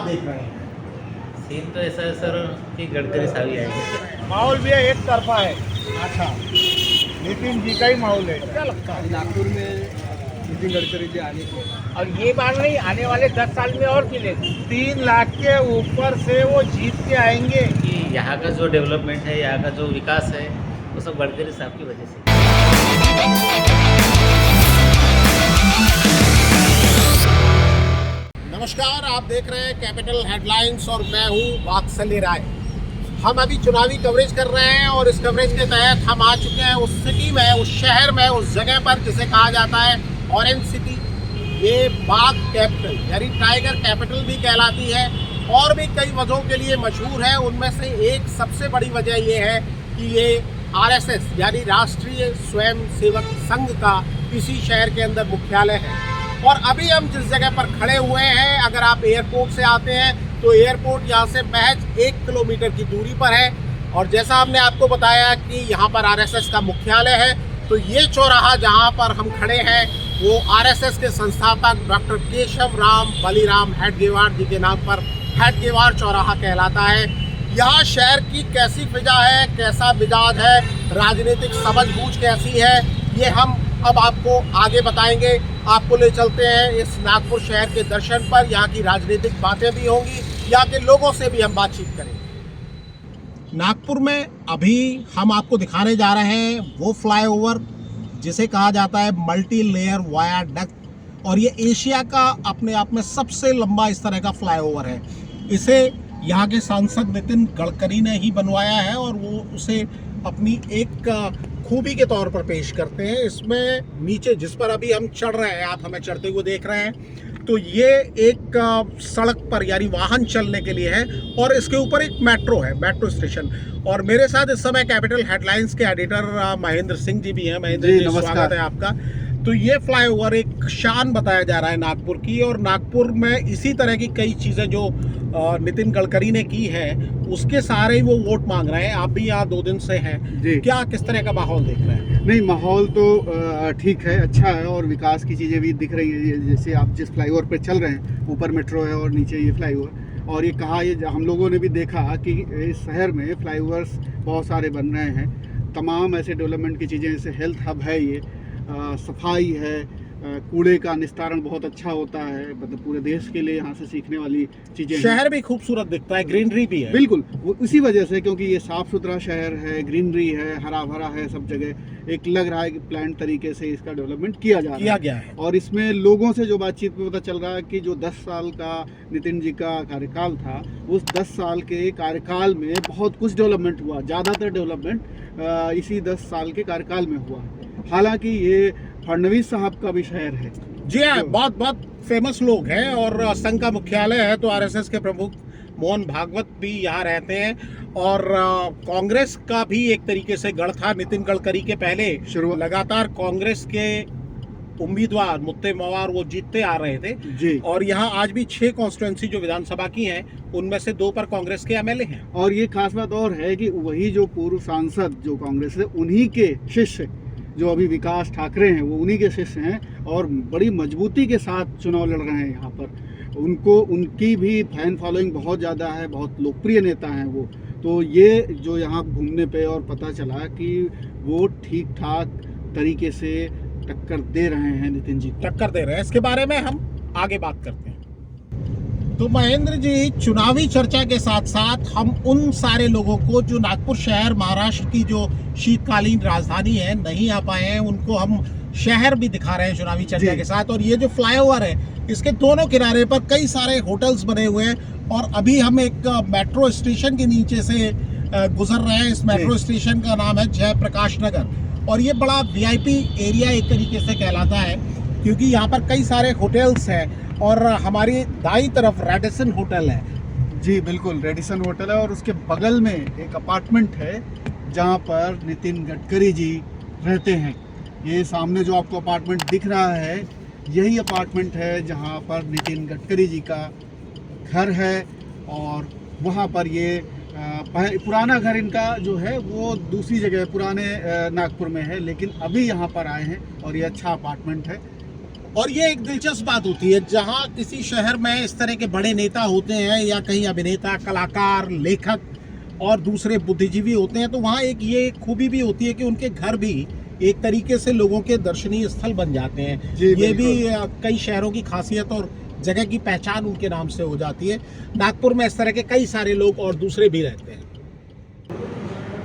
देख रहे हैं? सीन तो ऐसा है सर कि गडकरी साहब ही आएंगे। माहौल भी एक तरफा है, अच्छा, नितिन जी का ही माहौल है। क्या लगता है? नागपुर में नितिन गडकरी जी आने को, और ये बार नहीं, आने वाले 10 साल में और मिलेगा। 3 लाख के ऊपर से वो जीत के आएंगे। कि यहाँ का जो डेवलपमेंट है, यहाँ का जो विकास है, वो सब गडकरी साहब की वजह से। नमस्कार, आप देख रहे हैं कैपिटल हेडलाइंस और मैं हूं वात्सल्य राय। हम अभी चुनावी कवरेज कर रहे हैं और इस कवरेज के तहत हम आ चुके हैं उस सिटी में, उस शहर में, उस जगह पर जिसे कहा जाता है ऑरेंज सिटी। ये बाघ कैपिटल यानी टाइगर कैपिटल भी कहलाती है और भी कई वजहों के लिए मशहूर है। उनमें से एक सबसे बड़ी वजह ये है कि ये आरएसएस यानी राष्ट्रीय स्वयं सेवक संघ का इसी शहर के अंदर मुख्यालय है। और अभी हम जिस जगह पर खड़े हुए हैं, अगर आप एयरपोर्ट से आते हैं तो एयरपोर्ट यहाँ से महज 1 किलोमीटर की दूरी पर है। और जैसा हमने आपको बताया कि यहाँ पर आरएसएस का मुख्यालय है, तो ये चौराहा जहाँ पर हम खड़े हैं वो आरएसएस के संस्थापक डॉक्टर केशव राम बलिराम हेडगेवार जी के नाम पर हेडगेवार चौराहा कहलाता है। यहाँ शहर की कैसी फिजा है, कैसा मिजाज है, राजनीतिक समझबूझ कैसी है, ये हम अब आपको आगे बताएंगे। आपको ले चलते हैं इस नागपुर शहर के दर्शन पर। यहाँ की राजनीतिक बातें भी होंगी, यहाँ के लोगों से भी हम बातचीत करेंगे। नागपुर में अभी हम आपको दिखाने जा रहे हैं वो फ्लाईओवर जिसे कहा जाता है मल्टी लेयर वायाडक्ट, और ये एशिया का अपने आप में सबसे लंबा इस तरह का फ्लाईओवर है। इसे यहाँ के सांसद नितिन गडकरी ने ही बनवाया है और वो उसे अपनी एक खूबी के तौर पर पेश करते हैं। इसमें नीचे जिस पर अभी हम चढ़ रहे हैं, आप हमें चढ़ते हुए देख रहे हैं, तो ये एक सड़क पर यानी वाहन चलने के लिए है और इसके ऊपर एक मेट्रो है, मेट्रो स्टेशन। और मेरे साथ इस समय कैपिटल हेडलाइंस के एडिटर महेंद्र सिंह जी भी हैं। महेंद्र जी, स्वागत है आपका। तो ये फ्लाईओवर एक शान बताया जा रहा है नागपुर की, और नागपुर में इसी तरह की कई चीज़ें जो नितिन गडकरी ने की है उसके सारे ही वो वोट मांग रहे हैं। आप भी यहाँ 2 दिन से हैं जी, क्या किस तरह का माहौल देख रहे हैं? नहीं, माहौल तो ठीक है, अच्छा है, और विकास की चीज़ें भी दिख रही है। जैसे आप जिस फ्लाईओवर पे चल रहे हैं, ऊपर मेट्रो है और नीचे ये फ्लाईओवर, और ये कहा, ये हम लोगों ने भी देखा कि इस शहर में फ्लाईओवर्स बहुत सारे बन रहे हैं। तमाम ऐसे डेवलपमेंट की चीज़ें, जैसे हेल्थ हब है, ये सफाई है, कूड़े का निस्तारण बहुत अच्छा होता है, मतलब पूरे देश के लिए यहाँ से सीखने वाली चीज़ें। शहर भी खूबसूरत दिखता है, ग्रीनरी भी है। बिल्कुल, वो इसी वजह से, क्योंकि ये साफ सुथरा शहर है, ग्रीनरी है, हरा भरा है सब जगह। एक लग रहा है कि प्लान तरीके से इसका डेवलपमेंट किया गया है। और इसमें लोगों से जो बातचीत में पता चल रहा है कि जो 10 साल का नितिन जी का कार्यकाल था, उस 10 साल के कार्यकाल में बहुत कुछ डेवलपमेंट हुआ। ज़्यादातर डेवलपमेंट इसी 10 साल के कार्यकाल में हुआ। हालांकि ये फडणवीस साहब का भी शहर है। जी हाँ, बहुत बहुत फेमस लोग हैं और संघ का मुख्यालय है, तो आरएसएस के प्रमुख मोहन भागवत भी यहाँ रहते हैं। और कांग्रेस का भी एक तरीके से गढ़ था। नितिन गडकरी के पहले लगातार कांग्रेस के उम्मीदवार मुत्ते मवार वो जीतते आ रहे थे जी। और यहाँ आज भी 6 कॉन्स्टिट्यूएंसी जो विधानसभा की हैं, उनमें से 2 पर कांग्रेस के एमएलए हैं। और ये खास बात और है कि वही जो पूर्व सांसद जो कांग्रेस है, उन्हीं के शिष्य जो अभी विकास ठाकरे हैं, वो उन्हीं के शिष्य हैं और बड़ी मजबूती के साथ चुनाव लड़ रहे हैं यहाँ पर। उनकी भी फैन फॉलोइंग बहुत ज़्यादा है, बहुत लोकप्रिय नेता हैं वो। तो ये जो यहाँ घूमने पे और पता चला कि वो ठीक ठाक तरीके से टक्कर दे रहे हैं, नितिन जी टक्कर दे रहे हैं। इसके बारे में हम आगे बात करते हैं। तो महेंद्र जी, चुनावी चर्चा के साथ साथ हम उन सारे लोगों को जो नागपुर शहर महाराष्ट्र की जो शीतकालीन राजधानी है नहीं आ पाए हैं, उनको हम शहर भी दिखा रहे हैं चुनावी चर्चा के साथ। और ये जो फ्लाईओवर है, इसके दोनों किनारे पर कई सारे होटल्स बने हुए हैं और अभी हम एक मेट्रो स्टेशन के नीचे से गुजर रहे हैं। इस मेट्रो स्टेशन का नाम है जयप्रकाश नगर, और ये बड़ा वीआईपी एरिया एक तरीके से कहलाता है, क्योंकि यहाँ पर कई सारे होटल्स हैं। और हमारी दाईं तरफ रेडिसन होटल है। जी बिल्कुल, रेडिसन होटल है, और उसके बगल में एक अपार्टमेंट है जहाँ पर नितिन गडकरी जी रहते हैं। ये सामने जो आपको अपार्टमेंट दिख रहा है, यही अपार्टमेंट है जहाँ पर नितिन गडकरी जी का घर है। और वहाँ पर ये पुराना घर इनका जो है वो दूसरी जगह पुराने नागपुर में है, लेकिन अभी यहाँ पर आए हैं और ये अच्छा अपार्टमेंट है। और ये एक दिलचस्प बात होती है, जहाँ किसी शहर में इस तरह के बड़े नेता होते हैं या कहीं अभिनेता, कलाकार, लेखक और दूसरे बुद्धिजीवी होते हैं, तो वहाँ एक ये खूबी भी होती है कि उनके घर भी एक तरीके से लोगों के दर्शनीय स्थल बन जाते हैं। ये भी कई शहरों की खासियत और जगह की पहचान उनके नाम से हो जाती है। नागपुर में इस तरह के कई सारे लोग और दूसरे भी रहते हैं।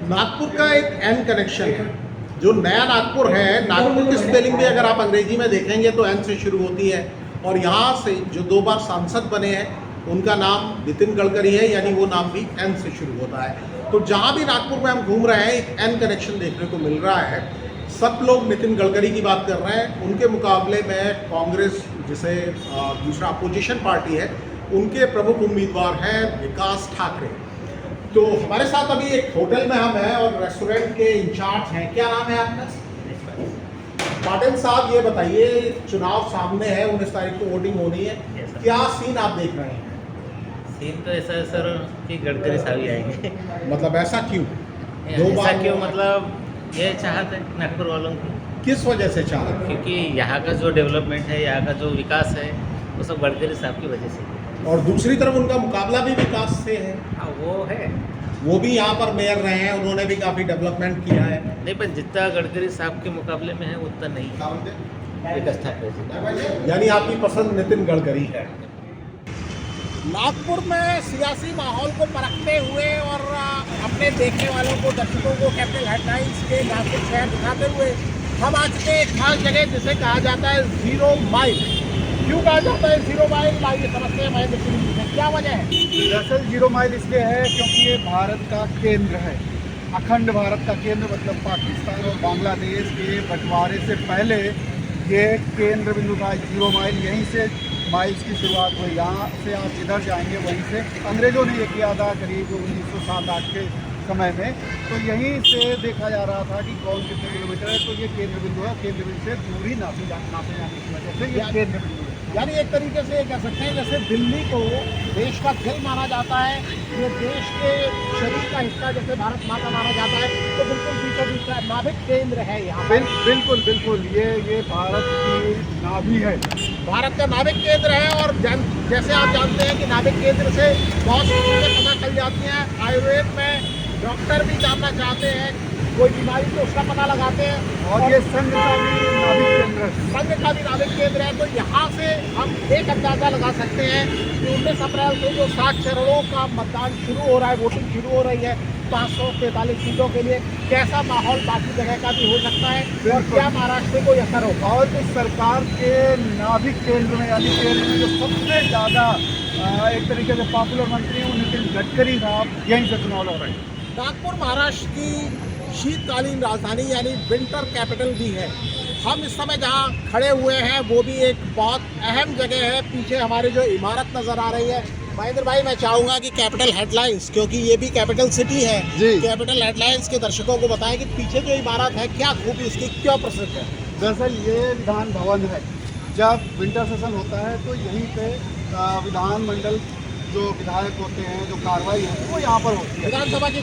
नागपुर का एक एन कनेक्शन है। जो नया नागपुर है, नागपुर की स्पेलिंग भी अगर आप अंग्रेजी में देखेंगे तो एन से शुरू होती है। और यहाँ से जो 2 बार सांसद बने हैं उनका नाम नितिन गडकरी है, यानी वो नाम भी एन से शुरू होता है। तो जहाँ भी नागपुर में हम घूम रहे हैं एक एन कनेक्शन देखने को मिल रहा है। सब लोग नितिन गडकरी की बात कर रहे हैं। उनके मुकाबले में कांग्रेस, जिसे दूसरा अपोजिशन पार्टी है, उनके प्रमुख उम्मीदवार हैं विकास ठाकरे। तो हमारे साथ अभी एक होटल में हम हैं और रेस्टोरेंट के इंचार्ज हैं। क्या नाम है आपका? पाटिल साहब, ये बताइए, चुनाव सामने है, 19 तारीख को वोटिंग होनी है, क्या सीन आप देख रहे हैं? सीन तो ऐसा है सर कि गडकरी साहब ही आएंगे। मतलब ऐसा क्यों? ऐसा क्यों? मतलब ये चाहत है नागपुर वालों की। किस वजह से चाहत? क्योंकि यहाँ का जो डेवलपमेंट है, यहाँ का जो विकास है, वो सब गडकरी साहब की वजह से। और दूसरी तरफ उनका मुकाबला भी विकास से है। हाँ, वो है। वो भी यहाँ पर मेयर रहे हैं, उन्होंने भी काफ़ी डेवलपमेंट किया है। नहीं, पर जितना गडकरी साहब के मुकाबले में है उतना नहीं। विकास ठाकरे जी। यानी आपकी पसंद नितिन गडकरी है। नागपुर में सियासी माहौल को परखते हुए और अपने देखने वालों को, दर्शकों को कैपिटल हेडलाइंस के नागपुर शहर दिखाते हुए हम आज के एक खास जगह जिसे कहा जाता है 0 माइल। क्यों कहा जाता है 0 माइल? आइए समझते हैं महेंद्र सिंह जी से, क्या वजह है? दरअसल 0 माइल इसलिए है क्योंकि ये भारत का केंद्र है, अखंड भारत का केंद्र। मतलब पाकिस्तान और बांग्लादेश के बंटवारे से पहले ये केंद्र बिंदु था 0 माइल। यहीं से माइल्स की शुरुआत हुई। यहाँ से आप जिधर जाएंगे वहीं से अंग्रेज़ों ने ये किया था करीब 1907-8 के समय में। तो यहीं से देखा जा रहा था कि कौन कितने किलोमीटर है, तो ये केंद्र बिंदु है। केंद्र बिंदु से दूरी नापे जाने की वजह से ये केंद्र बिंदु है। यानी एक तरीके से ये कह सकते हैं जैसे दिल्ली को देश का दिल माना जाता है, ये देश के शरीर का हिस्सा जैसे भारत माता माना जाता है, तो बिल्कुल बीचों बीच का नाभिक केंद्र है यहाँ। बिल्कुल बिल्कुल, ये भारत की नाभि है, भारत का नाभिक केंद्र है। और जैसे आप जानते हैं कि नाभिक केंद्र से बहुत सी चीज़ें पता चल जाती हैं। आयुर्वेद में डॉक्टर भी जानना चाहते हैं कोई बीमारी, तो उसका पता लगाते हैं। और ये संघ का भी नाभिक केंद्र है। संघ का भी नाभिक केंद्र है। तो यहाँ से हम एक अंदाजा लगा सकते हैं कि 19 अप्रैल से जो 60 चरणों का मतदान शुरू हो रहा है, वोटिंग शुरू हो रही है 543 सीटों के लिए, कैसा माहौल बाकी जगह का भी हो सकता है और क्या महाराष्ट्र को असर होगा। और इस सरकार के नाभिक केंद्र में, यानी केंद्र में जो सबसे ज़्यादा एक तरीके से पॉपुलर मंत्री हैं नितिन गडकरी साहब, यहीं से चुनाव लड़ रहे हैं। नागपुर महाराष्ट्र की शीतकालीन राजधानी यानी विंटर कैपिटल भी है। हम इस समय जहाँ खड़े हुए हैं वो भी एक बहुत अहम जगह है। पीछे हमारी जो इमारत नज़र आ रही है, महेंद्र भाई, मैं चाहूँगा कि कैपिटल हेडलाइंस, क्योंकि ये भी कैपिटल सिटी है, कैपिटल हेडलाइंस के दर्शकों को बताएं कि पीछे जो इमारत है क्या खूबी इसकी, क्यों प्रसिद्ध है। दरअसल ये विधान भवन है। जब विंटर सेशन होता है तो यहीं पे विधानमंडल जो विधायक होते हैं, जो कार्रवाई है वो यहाँ पर होती है। विधानसभा की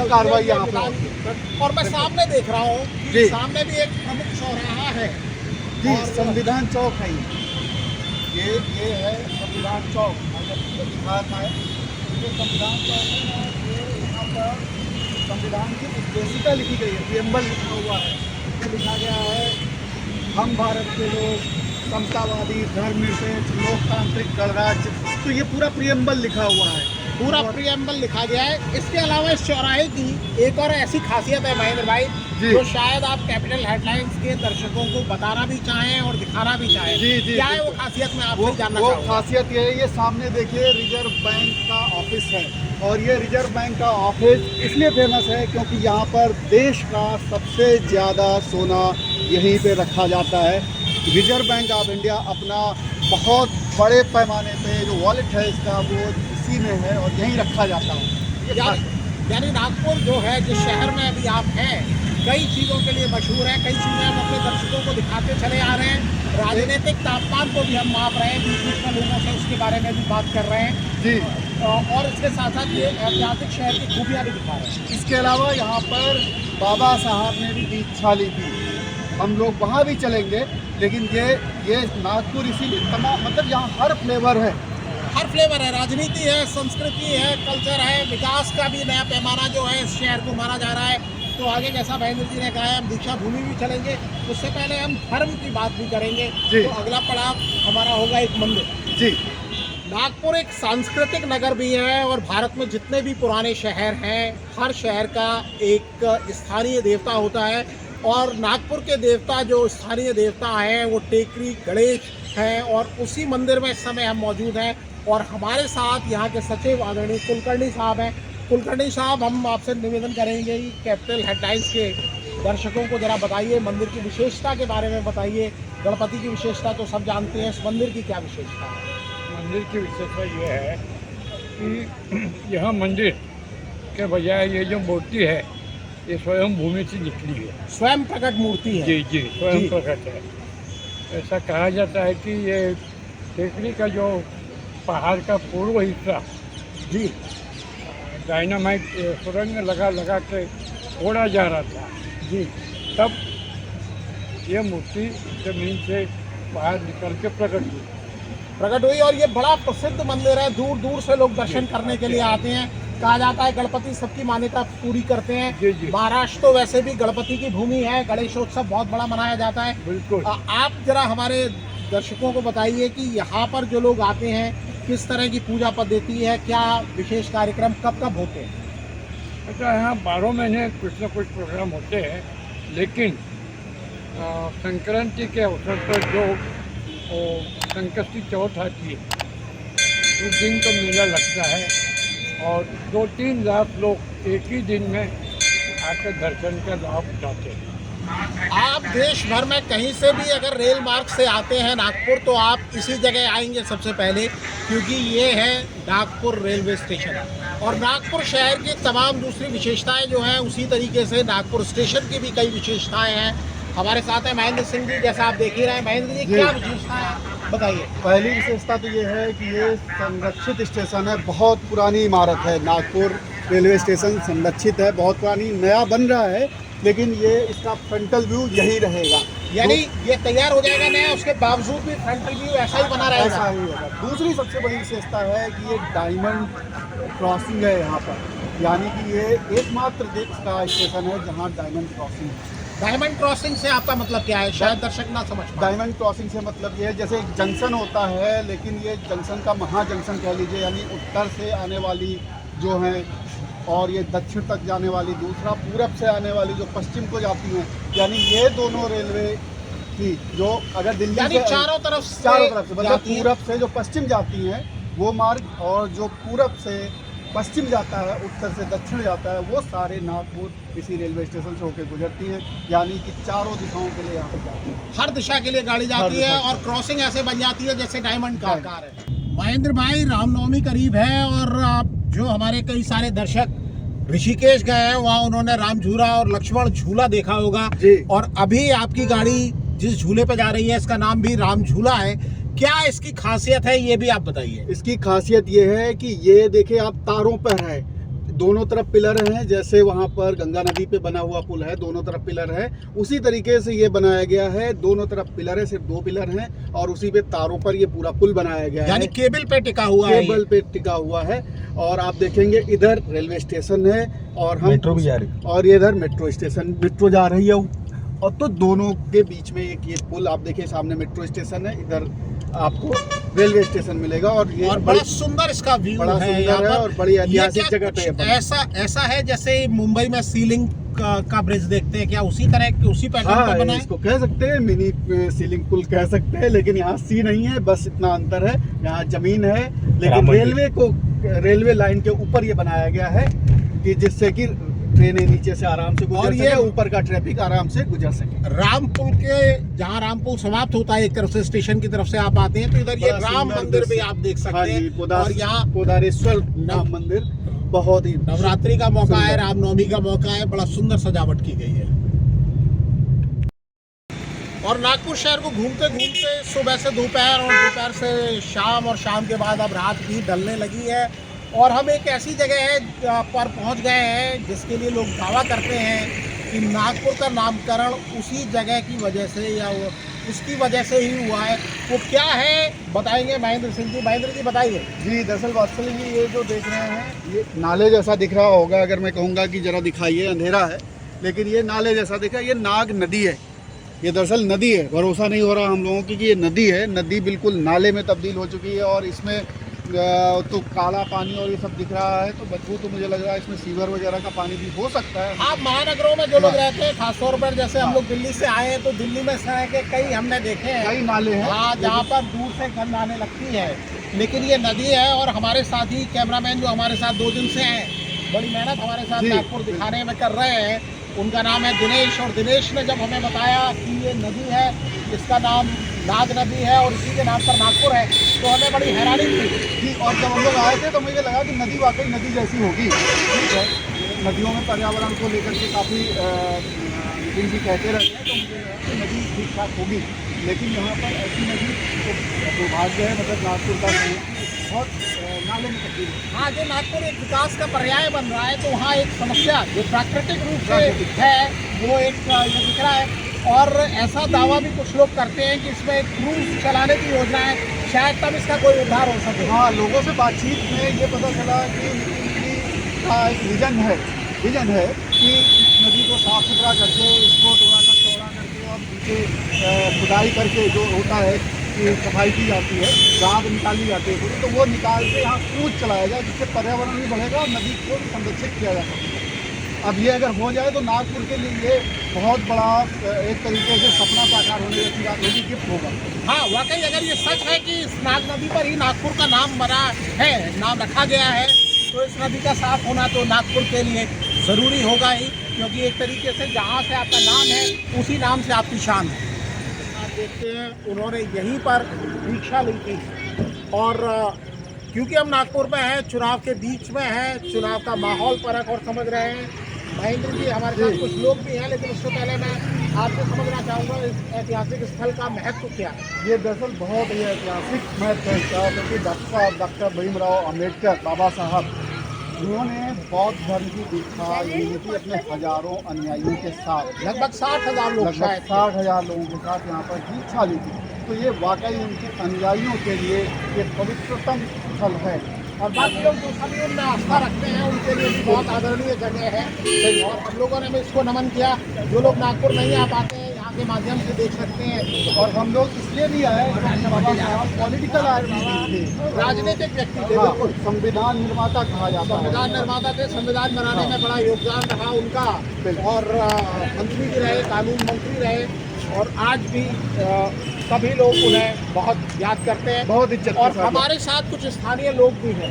कार्रवाई यहाँ पर होती है। और मैं सामने देख रहा हूँ कि सामने भी एक प्रमुख चौराहा है जी, संविधान चौक है ये है संविधान चौक। दिखा था ये संविधान चौक है ना, ये यहाँ पर संविधान की उद्देशिका लिखी गई है, प्रियम्बल लिखा हुआ है। इसमें लिखा गया है, हम भारत के लोग समतावादी, धर्मनिरपेक्ष, लोकतांत्रिक गणराज्य। तो ये पूरा प्रियम्बल लिखा हुआ है, पूरा प्रियम्बल लिखा गया है। इसके अलावा इस चौराहे की एक और ऐसी खासियत है महेंद्र भाई, जो शायद आप कैपिटल हेडलाइंस के दर्शकों को बताना भी चाहें और दिखाना भी चाहें। क्या है वो खासियत, मैं आपसे जानना चाहूँगा। वो खासियत ये है, ये सामने देखिए रिजर्व बैंक का ऑफिस है। और ये रिजर्व बैंक का ऑफिस इसलिए फेमस है क्योंकि यहाँ पर देश का सबसे ज़्यादा सोना यहीं पे रखा जाता है। रिजर्व बैंक ऑफ इंडिया अपना बहुत बड़े पैमाने पे जो वॉलेट है इसका, वो इसी में है और यहीं रखा जाता है। यानी नागपुर जो है, जिस शहर में अभी आप हैं, कई चीज़ों के लिए मशहूर है। कई चीज़ें हम अपने दर्शकों को दिखाते चले आ रहे हैं। राजनीतिक तापमान को भी हम माप रहे हैं, बीच में लोगों से उसके बारे में भी बात कर रहे हैं जी। और इसके साथ साथ ये ऐतिहासिक शहर की खूबियाँ भी दिखा रहे हैं। इसके अलावा यहाँ पर बाबा साहब ने भी दीक्षा ली थी। हम लोग वहाँ भी चलेंगे, लेकिन ये नागपुर इसीलिए तमाम मतलब यहाँ हर फ्लेवर है। हर फ्लेवर है, राजनीति है, संस्कृति है, कल्चर है, विकास का भी नया पैमाना जो है इस शहर को माना जा रहा है। तो आगे जैसा महेंद्र जी ने कहा है, हम दीक्षा भूमि भी चलेंगे, उससे पहले हम धर्म की बात भी करेंगे। तो अगला पड़ाव हमारा होगा एक मंदिर। जी, नागपुर एक सांस्कृतिक नगर भी है और भारत में जितने भी पुराने शहर हैं, हर शहर का एक स्थानीय देवता होता है और नागपुर के देवता जो स्थानीय देवता हैं वो टेकरी गणेश हैं और उसी मंदिर में इस समय हम मौजूद हैं। और हमारे साथ यहाँ के सचिव आदरणीय कुलकर्णी साहब हैं। कुलकर्णी साहब, हम आपसे निवेदन करेंगे कि कैपिटल हेडलाइंस के दर्शकों को ज़रा बताइए, मंदिर की विशेषता के बारे में बताइए। गणपति की विशेषता तो सब जानते हैं, इस मंदिर की क्या विशेषता है? मंदिर की विशेषता ये है कि यह मंदिर के बजाय ये जो मूर्ति है ये स्वयं भूमि से निकली है, स्वयं प्रकट मूर्ति है। जी जी, स्वयं प्रकट है। ऐसा कहा जाता है कि ये टेकरी का जो पहाड़ का पूर्व हिस्सा जी डायनामाइट सुरंग लगा के फोड़ा जा रहा था जी, तब ये मूर्ति जमीन से बाहर निकल के प्रकट हुई और ये बड़ा प्रसिद्ध मंदिर है, दूर दूर से लोग दर्शन करने के लिए आते हैं। कहा जाता है गणपति सबकी मान्यता पूरी करते हैं। जी जी, महाराष्ट्र तो वैसे भी गणपति की भूमि है, गणेशोत्सव बहुत बड़ा मनाया जाता है। बिल्कुल। आप जरा हमारे दर्शकों को बताइए कि यहाँ पर जो लोग आते हैं किस तरह की पूजा पद्धति है, क्या विशेष कार्यक्रम कब कब होते हैं? अच्छा, यहाँ 12 महीने कुछ न कुछ प्रोग्राम होते हैं, लेकिन संक्रांति के अवसर पर जो संकष्टी चौथ आती है उस दिन तो मेला लगता है और 2-3 लाख लोग एक ही दिन में आकर दर्शन का लाभ उठाते हैं। आप देश भर में कहीं से भी अगर रेल मार्ग से आते हैं नागपुर तो आप इसी जगह आएंगे सबसे पहले, क्योंकि ये है नागपुर रेलवे स्टेशन। और नागपुर शहर की तमाम दूसरी विशेषताएं जो हैं उसी तरीके से नागपुर स्टेशन की भी कई विशेषताएं हैं। हमारे साथ है महेंद्र सिंह जी, जैसा आप देख ही रहे हैं। महेंद्र जी, क्या विशेषता है बताइए? पहली विशेषता तो ये है कि ये संरक्षित स्टेशन है, बहुत पुरानी इमारत है। नागपुर रेलवे स्टेशन संरक्षित है, बहुत पुरानी, नया बन रहा है, लेकिन ये इसका फ्रंटल व्यू यही रहेगा। यानी ये तैयार हो जाएगा नया, उसके बावजूद भी फ्रंटल व्यू ऐसा ही बना रहेगा। ऐसा ही होगा। दूसरी सबसे बड़ी विशेषता है कि ये डायमंड क्रॉसिंग है यहाँ पर, यानी कि ये एकमात्र देश का स्टेशन है जहाँ डायमंड क्रॉसिंग है। डायमंड क्रॉसिंग से आपका मतलब क्या है? शायद दर्शक ना समझ पाए। डायमंड क्रॉसिंग से मतलब ये है जैसे एक जंक्शन होता है, लेकिन ये जंक्शन का महा जंक्शन कह लीजिए, यानी उत्तर से आने वाली जो है और ये दक्षिण तक जाने वाली, दूसरा पूरब से आने वाली जो पश्चिम को जाती हैं, यानी ये दोनों रेलवे की जो अगर दिल्ली यानी से चारों तरफ से मतलब पूरब से जो पश्चिम जाती हैं वो मार्ग, और जो पूरब से पश्चिम जाता है, उत्तर से दक्षिण जाता है, वो सारे नागपुर इसी रेलवे स्टेशन से होकर गुजरती हैं, यानी कि चारों दिशाओं के लिए यहाँ पर जाती है। हर दिशा के लिए गाड़ी जाती है और क्रॉसिंग ऐसे बन जाती है जैसे डायमंड का आकार है। महेंद्र भाई, रामनवमी करीब है और जो हमारे कई सारे दर्शक ऋषिकेश गए हैं वहाँ उन्होंने राम झूला और लक्ष्मण झूला देखा होगा, और अभी आपकी गाड़ी जिस झूले पे जा रही है इसका नाम भी राम झूला है। क्या इसकी खासियत है ये भी आप बताइए? इसकी खासियत ये है कि ये देखिए आप तारों पर है, दोनों तरफ पिलर हैं, जैसे वहाँ पर गंगा नदी पे बना हुआ पुल है, दोनों तरफ पिलर है, उसी तरीके से ये बनाया गया है। दोनों तरफ पिलर है, सिर्फ 2 पिलर हैं और उसी पे तारों पर ये पूरा पुल बनाया गया है, यानी केबल पे टिका हुआ है। केबल पे टिका हुआ है। और आप देखेंगे इधर रेलवे स्टेशन है और हम मेट्रो भी जा रही है, और ये इधर मेट्रो स्टेशन, मेट्रो जा रही है। और तो दोनों के बीच में एक ये पुल, आप देखिए सामने मेट्रो स्टेशन है, इधर आपको रेलवे स्टेशन मिलेगा। और ये बड़ा सुंदर इसका व्यू है यहाँ पर, और बड़ी ऐतिहासिक जगह पे ऐसा है जैसे मुंबई में सीलिंग का ब्रिज देखते हैं, क्या उसी तरह के उसी पैटर्न पे बना है? इसको कह सकते हैं मिनी सीलिंग पुल कह सकते हैं, लेकिन यहाँ सी नहीं है, बस इतना अंतर है, यहाँ जमीन है, लेकिन रेलवे लाइन के ऊपर ये बनाया गया है कि जिससे कि ट्रेनें नीचे से आराम से गुजर सके, ऊपर का ट्रैफिक आराम से गुजर सके। रामपुल के जहाँ रामपुल समाप्त होता है एक तरफ से स्टेशन की तरफ से आप आते हैं तो इधर ये राम मंदिर भी आप देख सकते हैं। और यहाँ पोदारेश्वर राम मंदिर, बहुत ही नवरात्रि का मौका है, रामनवमी का मौका है, बड़ा सुंदर सजावट की गई है। और नागपुर शहर को घूमते घूमते सुबह से दोपहर और दोपहर से शाम और शाम के बाद अब रात भी ढलने लगी है और हम एक ऐसी जगह है पर पहुंच गए हैं जिसके लिए लोग दावा करते हैं कि नागपुर का नामकरण उसी जगह की वजह से या उसकी वजह से ही हुआ है, वो क्या है बताएंगे महेंद्र सिंह जी। महेंद्र जी बताइए। जी दरअसल वात्सल्य जी ये जो देख रहे हैं ये नाले जैसा दिख रहा होगा, अगर मैं कहूँगा कि ज़रा दिखाइए, अंधेरा है लेकिन ये नाले जैसा दिख रहा है। ये नाग नदी है, ये दरअसल नदी है, भरोसा नहीं हो रहा हम लोगों की कि ये नदी है। नदी बिल्कुल नाले में तब्दील हो चुकी है और इसमें तो काला पानी और ये सब दिख रहा है, तो बदबू तो मुझे लग रहा है इसमें सीवर वगैरह का पानी भी हो सकता है। आप महानगरों में जो लोग रहते हैं, खासतौर पर जैसे हम लोग दिल्ली से आए हैं, तो दिल्ली में इस तरह के कई हमने देखे हैं, कई नाले हैं हाँ, जहाँ पर दूर से गंद आने लगती है, लेकिन ये नदी है। और हमारे साथी कैमरामैन जो हमारे साथ 2 दिन से हैं, बड़ी मेहनत हमारे साथ नागपुर दिखाने में कर रहे हैं, उनका नाम है दिनेश। और दिनेश ने जब हमें बताया कि ये नदी है, इसका नाम नाग नदी है और इसी के नाम पर नागपुर है, तो हमें बड़ी हैरानी थी कि और जब हम लोग आए थे तो मुझे लगा कि नदी वाकई नदी जैसी होगी। ठीक है, नदियों में पर्यावरण को लेकर के काफ़ी नितिन जी कहते रहते हैं, तो मुझे लगा कि नदी ठीक ठाक होगी, लेकिन यहाँ पर ऐसी नदी तो दुर्भाग्य है, मतलब नागपुर का बहुत नाले में तब्दील है। हाँ, जो नागपुर एक विकास का पर्याय बन रहा है, तो वहाँ एक समस्या जो प्राकृतिक रूप से है वो एक ये दिख रहा है। और ऐसा दावा भी कुछ लोग करते हैं कि इसमें एक क्रूज चलाने की योजना है, शायद तब इसका कोई उद्धार हो सके। हाँ, लोगों से बातचीत में ये पता चला कि नितिन जी का एक विजन है कि इस नदी को साफ सुथरा करके, इसको थोड़ा सा चौड़ा करके और नीचे खुदाई करके जो होता है कि सफाई की जाती है, गाद निकाली जाती है पूरी, तो वो निकाल के यहाँ क्रूज चलाया जाए, जिससे पर्यावरण भी बढ़ेगा और नदी को संरक्षित किया जा सकता है। अब ये अगर हो जाए तो नागपुर के लिए ये बहुत बड़ा एक तरीके से सपना साकार होने जैसी बात होगी, गिफ्ट होगा। हाँ, वाकई अगर ये सच है कि इस नाग नदी पर ही नागपुर का नाम बना है, नाम रखा गया है, तो इस नदी का साफ होना तो नागपुर के लिए ज़रूरी होगा ही, क्योंकि एक तरीके से जहाँ से आपका नाम है उसी नाम से आपकी शान है। आप देखते हैं उन्होंने यहीं पर दीक्षा ली थी, और क्योंकि हम नागपुर में हैं, चुनाव के बीच में हैं, चुनाव का माहौल परख और समझ रहे हैं। महेंद्र जी हमारे साथ कुछ लोग भी हैं, लेकिन उससे पहले मैं आपसे समझना चाहूँगा इस ऐतिहासिक स्थल का महत्व क्या है। ये दरअसल बहुत ही ऐतिहासिक महत्व है, क्योंकि डॉक्टर भीमराव अम्बेडकर बाबा साहब, उन्होंने बौद्ध धर्म की दीक्षा ली थी अपने हजारों अनुयायियों के साथ, लगभग 60,000 लोग, लगभग 60,000 लोगों के साथ यहाँ पर दीक्षा ली थी। तो ये वाकई उनके अनुयायियों के लिए ये पवित्रतम स्थल है। और बाकी लोग जो सभी उनमें आस्था रखते हैं उनके लिए भी बहुत आदरणीय जगह है, और हम लोगों ने भी इसको नमन किया। जो लोग नागपुर नहीं आ पाते हैं, यहाँ के माध्यम से देख सकते हैं। और हम लोग इसलिए भी आए, बाबा साहब पॉलिटिकल आर्टिस्ट थे, राजनीतिक व्यक्ति थे, बिल्कुल संविधान निर्माता कहा जाता है। संविधान निर्माता थे, संविधान बनाने में बड़ा योगदान रहा उनका, और मंत्री भी रहे, कानून मंत्री रहे, और आज भी सभी लोग उन्हें बहुत याद करते हैं, बहुत इज्जत। और हमारे साथ कुछ स्थानीय लोग भी हैं।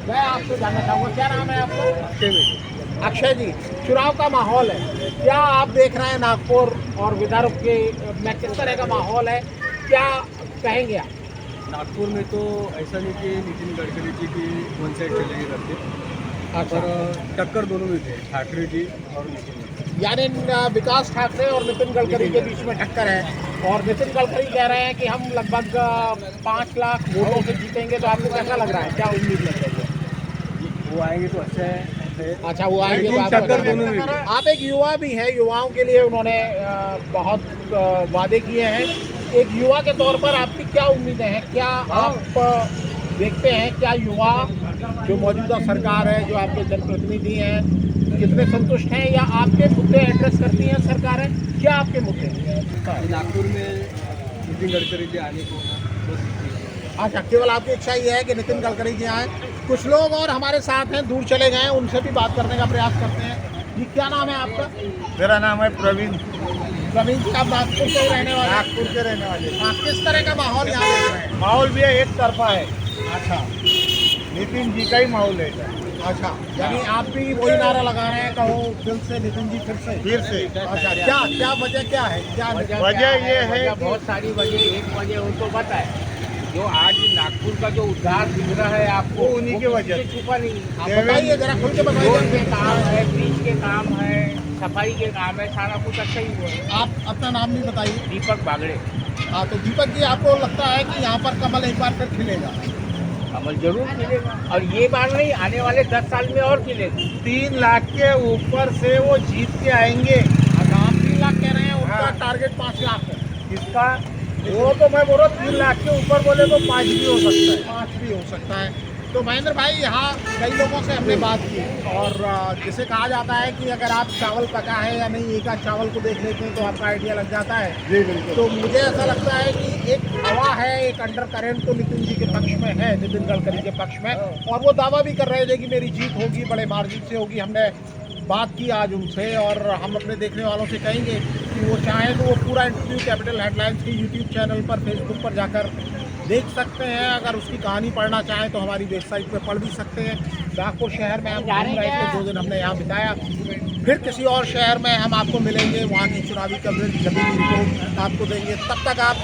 मैं आपसे जानना चाहूँगा, क्या नाम है आपको? अक्षय जी, चुनाव का माहौल है, क्या आप देख रहे हैं नागपुर और विदर्भ के में किस तरह का माहौल है, क्या कहेंगे आप? नागपुर में तो ऐसा नहीं कि नितिन गडकरी जी की वन साइड चलेगी करते, पर टक्कर दोनों में थे, ठाकरे जी और नितिन जी। यानी विकास ठाकरे और नितिन गडकरी के बीच में टक्कर है, और नितिन गडकरी कह रहे हैं कि हम लगभग 5 लाख वोटों से जीतेंगे। तो आपको कैसा लग रहा है, क्या उम्मीद लग रही है? वो आएंगे तो अच्छा है। अच्छा, वो आएंगे तो टक्कर दोनों में। आप एक युवा भी हैं, युवाओं के लिए उन्होंने बहुत वादे किए हैं। एक युवा के तौर पर आपकी क्या उम्मीदें हैं, क्या आप देखते हैं, क्या युवा जो मौजूदा सरकार है, जो आपके जनप्रतिनिधि हैं, कितने संतुष्ट हैं, या आपके मुद्दे एड्रेस करती हैं सरकारें? क्या आपके मुद्दे हैं नागपुर में नितिन गडकरी जी आने को? अच्छा, केवल आपकी इच्छा ये है कि नितिन गडकरी जी आए। कुछ लोग और हमारे साथ हैं, दूर चले गए हैं, उनसे भी बात करने का प्रयास करते हैं। जी, क्या नाम है आपका? मेरा नाम है प्रवीण। प्रवीण जी, आप नागपुर के रहने वाले? नागपुर के रहने वाले। हाँ, किस तरह का माहौल यहाँ देख रहे हैं? माहौल भी एक तरफा है, अच्छा नितिन जी का ही माहौल है। अच्छा, यानी आप भी वही नारा लगा रहे हैं, कहो दिल से नितिन जी फिर से। अच्छा, क्या वजह क्या है? क्या वजह ये है कि बहुत सारी वजह, एक वजह उनको पता है, जो आज नागपुर का जो उद्धार दिख रहा है आपको, वो उन्हीं की वजह से। छुपा नहीं। आप बताइए जरा, खुल के रोड बताइए। के काम है, ब्रिज के काम है, सफाई के काम है, सारा कुछ अच्छा ही हुआ है। आप अपना नाम भी बताइए। दीपक बागड़े। हाँ, तो दीपक जी, आपको लगता है कि यहाँ पर कमल एक बार फिर खिलेगा? कमल जरूर खिलेगा, और ये बार नहीं, आने वाले 10 साल में और खिलेगा। 3 लाख के ऊपर से वो जीत के आएंगे। अगर आप 3 लाख कह रहे हैं, उनका टारगेट 5 लाख है। इसका वो तो मैं बोल रहा हूँ 3 लाख के ऊपर बोले तो 5 भी हो सकता है, 5 भी हो सकता है। तो महेंद्र भाई, यहाँ कई लोगों से हमने बात की, और जिसे कहा जाता है कि अगर आप चावल पका है या नहीं, एक आध चावल को देख लेते हैं तो आपका आइडिया लग जाता है। जी बिल्कुल। तो मुझे ऐसा लगता है कि एक हवा है, एक अंडर करेंट तो नितिन जी के पक्ष में है, नितिन गडकरी के पक्ष में, और वो दावा भी कर रहे थे कि मेरी जीत होगी, बड़े मार्जिन से होगी। हमने बात की आज उनसे, और हम अपने देखने वालों से कहेंगे कि वो चाहें तो वो पूरा इंटरव्यू कैपिटल हेडलाइंस के यूट्यूब चैनल पर, फेसबुक पर जाकर देख सकते हैं। अगर उसकी कहानी पढ़ना चाहें तो हमारी वेबसाइट पर पढ़ भी सकते हैं। नागपुर शहर में हम घूम रहे थे, 2 दिन हमने यहाँ बिताया। फिर किसी और शहर में हम आपको मिलेंगे, वहाँ की चुनावी कवरेज, जमीनी रिपोर्ट आपको देंगे। तब तक आप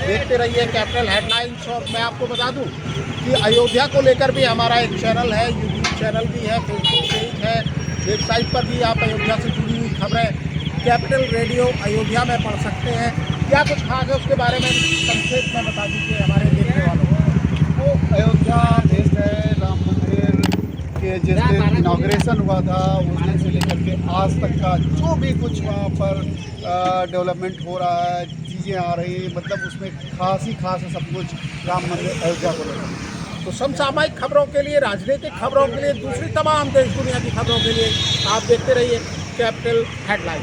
देखते रहिए कैपिटल हेडलाइंस। और मैं आपको बता दूँ कि अयोध्या को लेकर भी हमारा एक चैनल है, यूट्यूब चैनल भी है, फेसबुक पेज है, वेबसाइट पर भी आप अयोध्या से जुड़ी हुई खबरें कैपिटल रेडियो अयोध्या में पढ़ सकते हैं। क्या कुछ खास है उसके बारे में संक्षेप में बता दीजिए हमारे देखने वालों को। वो अयोध्या देश है, राम मंदिर के जिस दिन इनाग्रेशन हुआ था उस दिन से लेकर के आज तक का जो भी कुछ वहाँ पर डेवलपमेंट हो रहा है, चीज़ें आ रही हैं, मतलब उसमें खास ही खास है सब कुछ राम मंदिर अयोध्या को लेकर। तो समसामयिक खबरों के लिए, राजनीतिक खबरों के लिए, दूसरी तमाम देश दुनिया की खबरों के लिए आप देखते रहिए कैपिटल हेडलाइन।